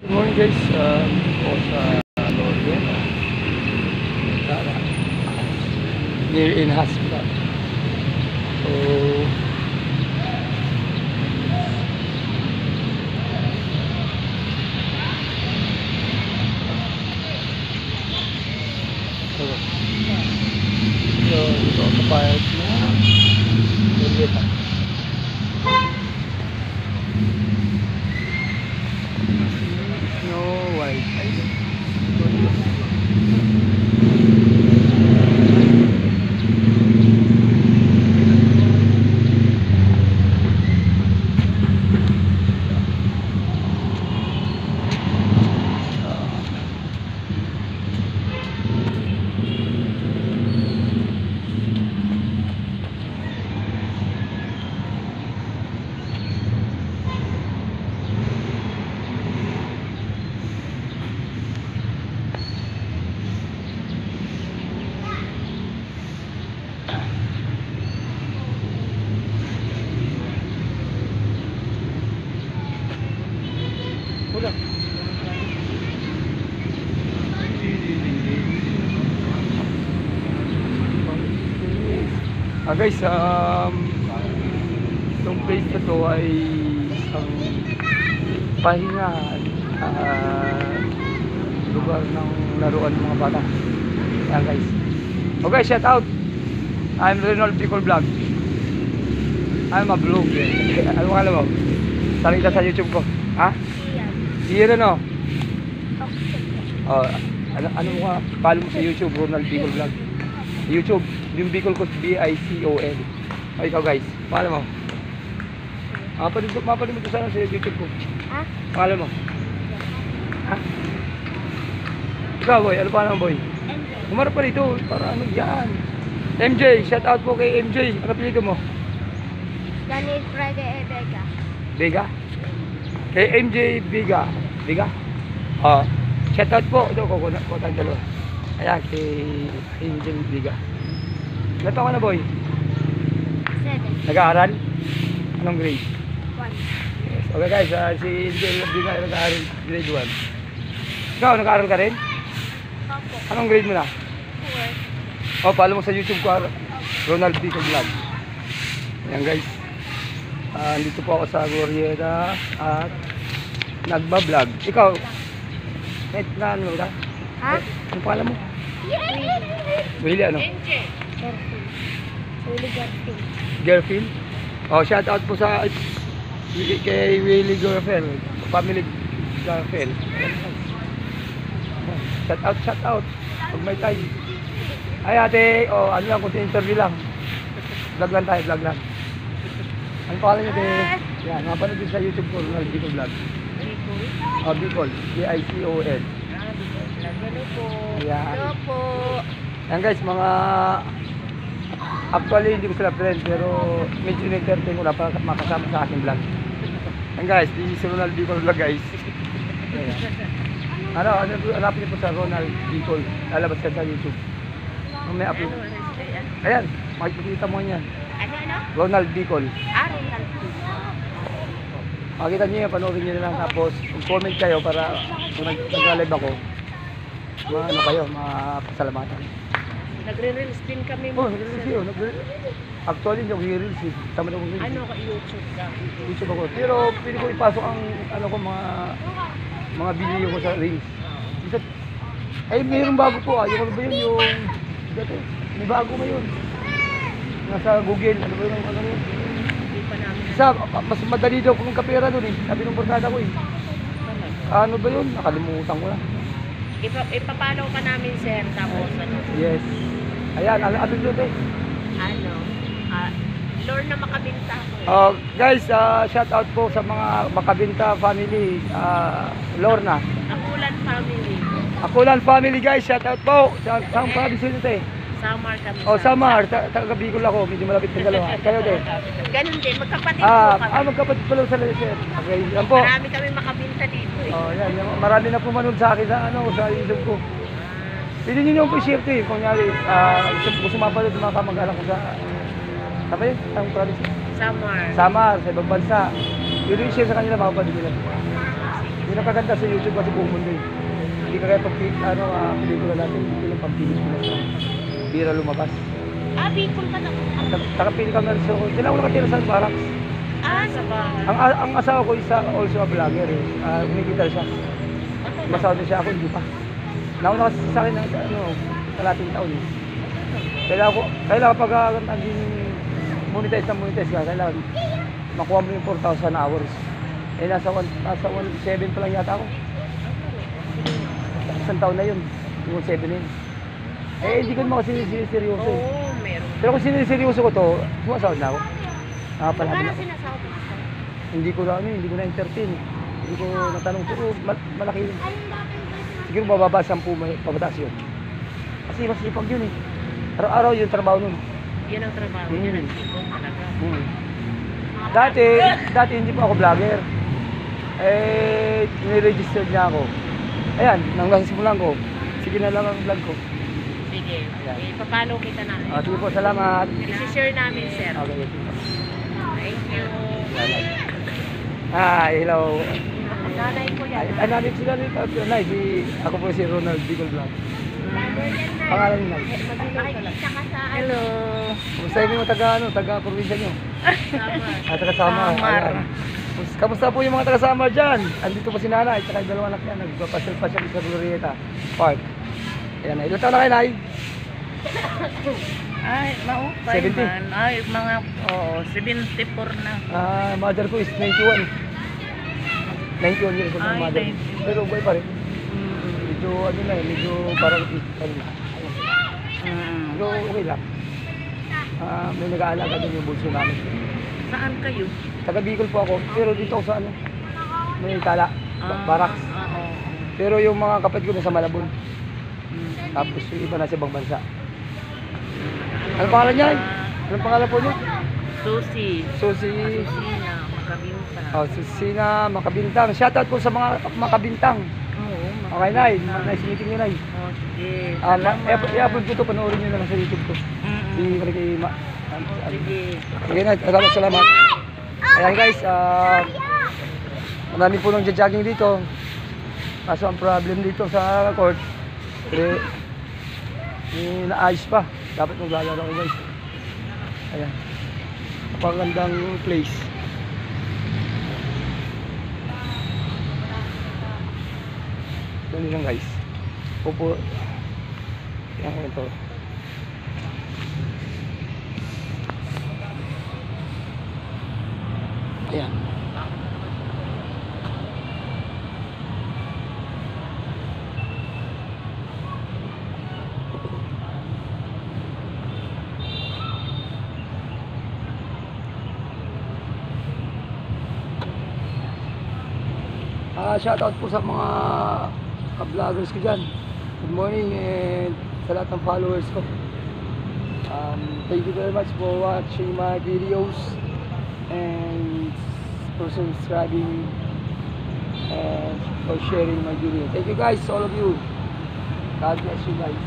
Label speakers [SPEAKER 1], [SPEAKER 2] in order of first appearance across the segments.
[SPEAKER 1] Good morning guys, dito po sa Lorien, near in hospital. So, dito ako kapayat na Lorien. Snow White. Guys, itong place na to ay isang pahinga lugar ng laruan ng mga bata. Yan guys. Okay, shout out. I'm Ronald Bicol Vlog. I'm a vlog. Ano ka alam mo? Saling ka sa YouTube ko. Ha? Iyan ano? Ano mo ka? Follow mo sa YouTube, Ronald Bicol Vlog. YouTube, yung Bicol ko, B-I-C-O-L. O ikaw guys, pangalan mo? Mapalimot ko sana sa YouTube ko. Ha? Pangalan mo? Ha? Ikaw boy, ano pangalan mo boy? MJ. Umarap pa rito, para ano yan? MJ, shout out po kay MJ. Ano pinito mo?
[SPEAKER 2] Daniel Friday Vega.
[SPEAKER 1] Vega? Kay MJ Vega. Vega? Shout out po. Ito, kukunan ko tayong dalawa. Ayan, kay Angel Vega. Ilan taon ka na boy?
[SPEAKER 2] 7.
[SPEAKER 1] Nag-aaral? Anong grade?
[SPEAKER 2] 1.
[SPEAKER 1] Yes. Okay guys, si Angel Vega ay nag-aaral grade 1. Ikaw, nag-aaral ka rin?
[SPEAKER 2] Opo.
[SPEAKER 1] Anong grade mo na?
[SPEAKER 2] 4.
[SPEAKER 1] Follow mo sa YouTube ko, Ronald Bicol Vlog. Ayan guys. Dito po ako sa Glorieta at nagba-vlog. Ikaw, na ano ka?
[SPEAKER 2] Ha?
[SPEAKER 1] Ano pangalan mo? Willie ano?
[SPEAKER 2] Willie Garfield.
[SPEAKER 1] Girlfield? Shout out po sa kay Willie Girlfield. Family Girlfield. Shout out. Pag may time. Ay ate, ano lang, kunti interview lang. Vlog lang tayo, vlog lang. Ano pangalan niyo ate? Yan, mapanood din sa YouTube ko, Ronald Bicol Vlog. Bicol, B-I-C-O-L.
[SPEAKER 2] Hello po.
[SPEAKER 1] Ayan.
[SPEAKER 2] Hello po.
[SPEAKER 1] Yan guys, mga actually hindi ko sila friend pero medyo in-entertain ko na para makasama sa aking vlog. Yan guys, this is Ronald Bicol Vlog guys. Hanapin niyo po sa Ronald Bicol. Lalabas ka sa YouTube. May upload. Ayan, makikita mo yan.
[SPEAKER 2] Ano?
[SPEAKER 1] Ronald Bicol.
[SPEAKER 2] Ronald.
[SPEAKER 1] Makikita niyo yan, panoorin niyo na lang. Tapos comment kayo para kung nag-live ako. Ano kayo, mapasalamatan.
[SPEAKER 2] Nagre-reels din kami.
[SPEAKER 1] Nagre-reels yun. Actually, hindi ako i-reels eh. Tama na akong reels.
[SPEAKER 2] Ano ka YouTube ka?
[SPEAKER 1] YouTube ako. Pero pwede ko ipasok ang mga video ko sa reels. Ay, mayroong bago po. Yung ano ba yun? Yung dati. May bago ngayon. Nasa Google. Ano ba yun? Ano yun?
[SPEAKER 2] Hindi pa namin.
[SPEAKER 1] Mas madali daw kung kapera doon eh. Sabi ng barkada ko eh. Ano ba yun? Nakalimutan ko na.
[SPEAKER 2] Ipapalaw ka namin sir. Tapos ano?
[SPEAKER 1] Yes. Ayan, ano doon eh?
[SPEAKER 2] Lorna Makabinta ako.
[SPEAKER 1] Guys, shout out po sa mga Makabinta family. Lorna.
[SPEAKER 2] Akulan family.
[SPEAKER 1] Akulan family guys, shout out po. Saan province yun ito eh?
[SPEAKER 2] Samar kami.
[SPEAKER 1] Samar. Taga Bicol ako. Medyo malapit ng dalawa. Kayo din.
[SPEAKER 2] Ganun din. Magkapatid po kami.
[SPEAKER 1] Magkapatid pala sa Leser. Okay, yan po.
[SPEAKER 2] Marami kami Makabinta dito eh.
[SPEAKER 1] Yan. Marami na pumanood sa akin sa YouTube ko. Pwede nyo yung share to eh. Kung gusto mapanood mga kamag-anak ko sa Saan ba yun? Saan province?
[SPEAKER 2] Samar.
[SPEAKER 1] Samar, sa ibang bansa. Pwede yung share sa kanila, mapapanood nila. Yun pinakaganda sa YouTube kasi buong mundo eh. Hindi kagaya pag pelikula natin, hindi lang pag pelikula sa bira lumabas.
[SPEAKER 2] Ah, Bicol ka na.
[SPEAKER 1] Takapili kami rin sa ako. Hindi lang ako nakatira sa barracks.
[SPEAKER 2] Ah, sa bahay.
[SPEAKER 1] Ang asawa ko isa also a vlogger eh. Kumikita siya. Masawa din siya ako, hindi pa. Nauna kasi sa akin ng kalating taon eh. Kailangan pag naging monetize ka, kailangan makuha mo yung 4,000 hours. Eh nasa 1.7 pa lang yata ako. Isang taon na yun, yung 7 na yun. Eh hindi ko naman kasi seryoso eh.
[SPEAKER 2] Oo, meron.
[SPEAKER 1] Pero kung siniseryoso ko to, sumasahod na ako. Nakapalagi na
[SPEAKER 2] Magkano
[SPEAKER 1] ako.
[SPEAKER 2] sinasahod mo sa
[SPEAKER 1] Hindi ko na entertain. Hindi ko natanong pero malaki yun. Siguro bababa 10 pabataas yun. Kasi masipag yun eh. Araw-araw yung trabaho nun.
[SPEAKER 2] Yun ang trabaho, yun ang sipon talaga.
[SPEAKER 1] Dati hindi pa ako vlogger. Eh, niregister niya ako. Ayan, nang simulan ko. Sige na lang ang vlog ko.
[SPEAKER 2] Sige,
[SPEAKER 1] Ayan.
[SPEAKER 2] ipapalo kita na.
[SPEAKER 1] Sige po, salamat.
[SPEAKER 2] I-share namin, sir.
[SPEAKER 1] Okay,
[SPEAKER 2] Thank you.
[SPEAKER 1] hello.
[SPEAKER 2] Nanay ko yan.
[SPEAKER 1] Nanay sila nito. Ako po si Ronald Bicol Vlog. Pangalan niyo, Nay?
[SPEAKER 2] Makikita ka sa hello.
[SPEAKER 1] Kumusta yung mga taga-probinsya niyo? Taga-Samar. Ayan. Kamusta po yung mga taga-Samar dyan? Andito po si Nanay, at saka yung dalawang anak niya. Nagpapasyal-pasyal sa Glorieta Park. Ayan, ilan taon na kayo, Nay?
[SPEAKER 3] Ay, maupay
[SPEAKER 1] 70?
[SPEAKER 3] man. Ay, mga, 74 na.
[SPEAKER 1] Mother ko is 91. 91 years old
[SPEAKER 3] Ay,
[SPEAKER 1] ang mother.
[SPEAKER 3] 91.
[SPEAKER 1] Pero buhay pa rin. Medyo medyo parang Pero okay lang. May nag-aalaga din yung bulso namin.
[SPEAKER 3] Saan kayo?
[SPEAKER 1] Taga Bicol po ako, pero dito ako sa may Tala, Barracks.
[SPEAKER 3] Oo.
[SPEAKER 1] Pero yung mga kapatid ko nasa Malabon. Tapos yung iba nasa ibang bansa. Anong pangalan niya? Anong pangalan po niyo?
[SPEAKER 3] Susi.
[SPEAKER 1] Susi.
[SPEAKER 3] Susina, Makabinta.
[SPEAKER 1] Susina, Makabintang. Shoutout po sa mga Makabintang.
[SPEAKER 3] Oo,
[SPEAKER 1] Okay, Nay. Nice meeting niyo, Nay.
[SPEAKER 3] Oh, sige. Salamat.
[SPEAKER 1] I-upload ko ito, panoorin niyo na lang sa YouTube ko. Hindi ko rin kayo
[SPEAKER 3] Sige.
[SPEAKER 1] Sige na, salamat. Ayan guys, marami po nang jogging dito. Kaso ang problem dito sa court, naayos pa. Dapat maglalaro ko guys. Ayan. Napakagandang place. Dali lang guys. Pupo. Ayan ko ito. Ayan. Shoutout po sa mga ka-vloggers ko dyan. Good morning and sa lahat ng followers ko. Thank you very much for watching my videos and for subscribing and for sharing my video. Thank you guys, all of you. God bless you guys.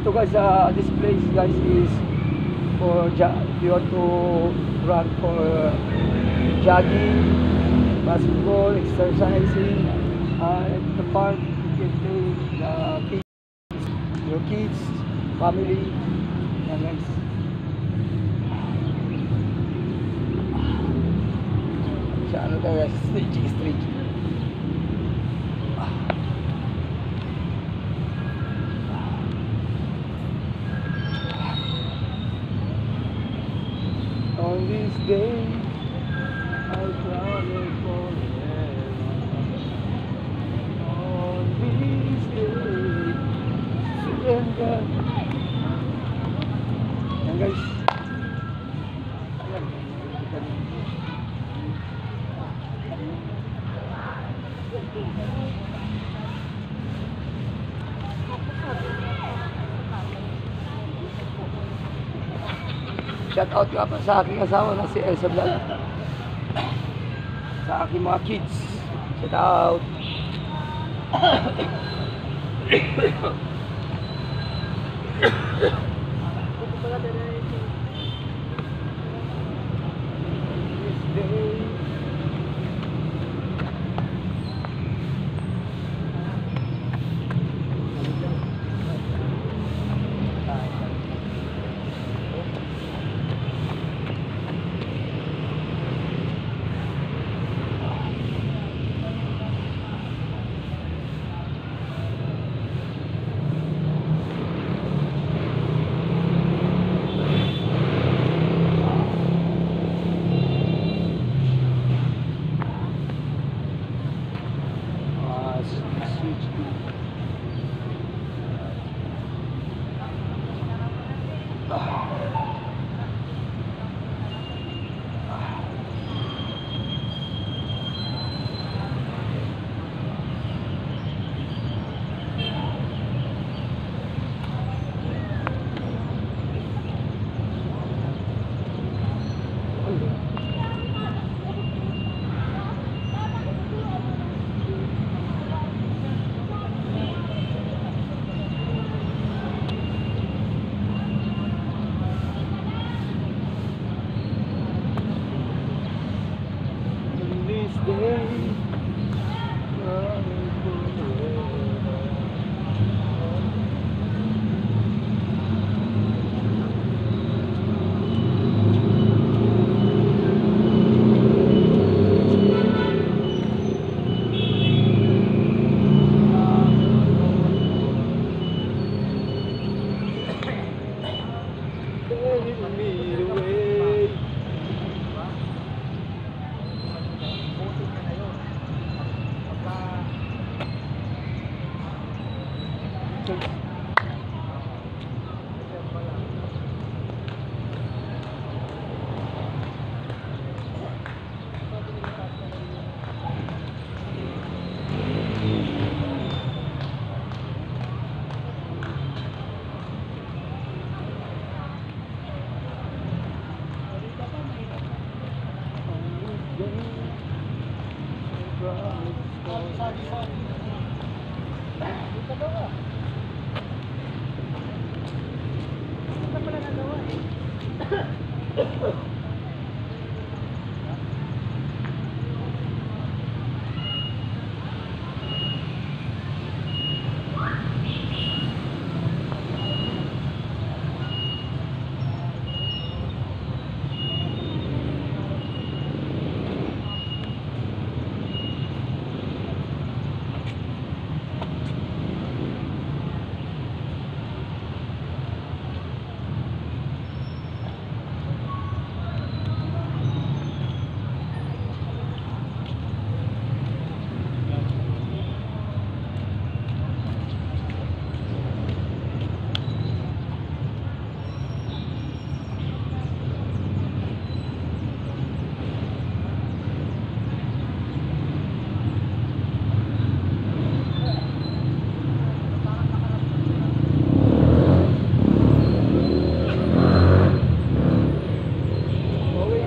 [SPEAKER 1] So guys, this place guys is for if you want to run for jogging, basketball, exercising, at the park you can play your kids, family, and guys. Sa ano tayo guys, stretching. On this day, I travel forever. On this day, surrender. Ayan guys. Ayan. Shout out nga pa sa aking asawa na si Elsa Vlog. Sa aking mga kids. Shout out. Okay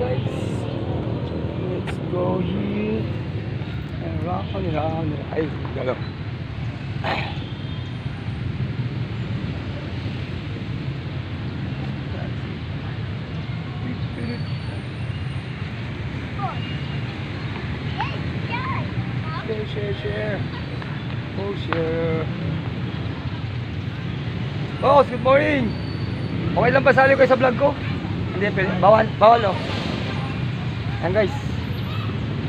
[SPEAKER 1] guys, let's go here and rock on around. Ay, galaw. Share. Oh, share. Boss, good morning. Okay lang ba sali kayo sa vlog ko? Hindi, pwede. Bawal oh. Ayan guys.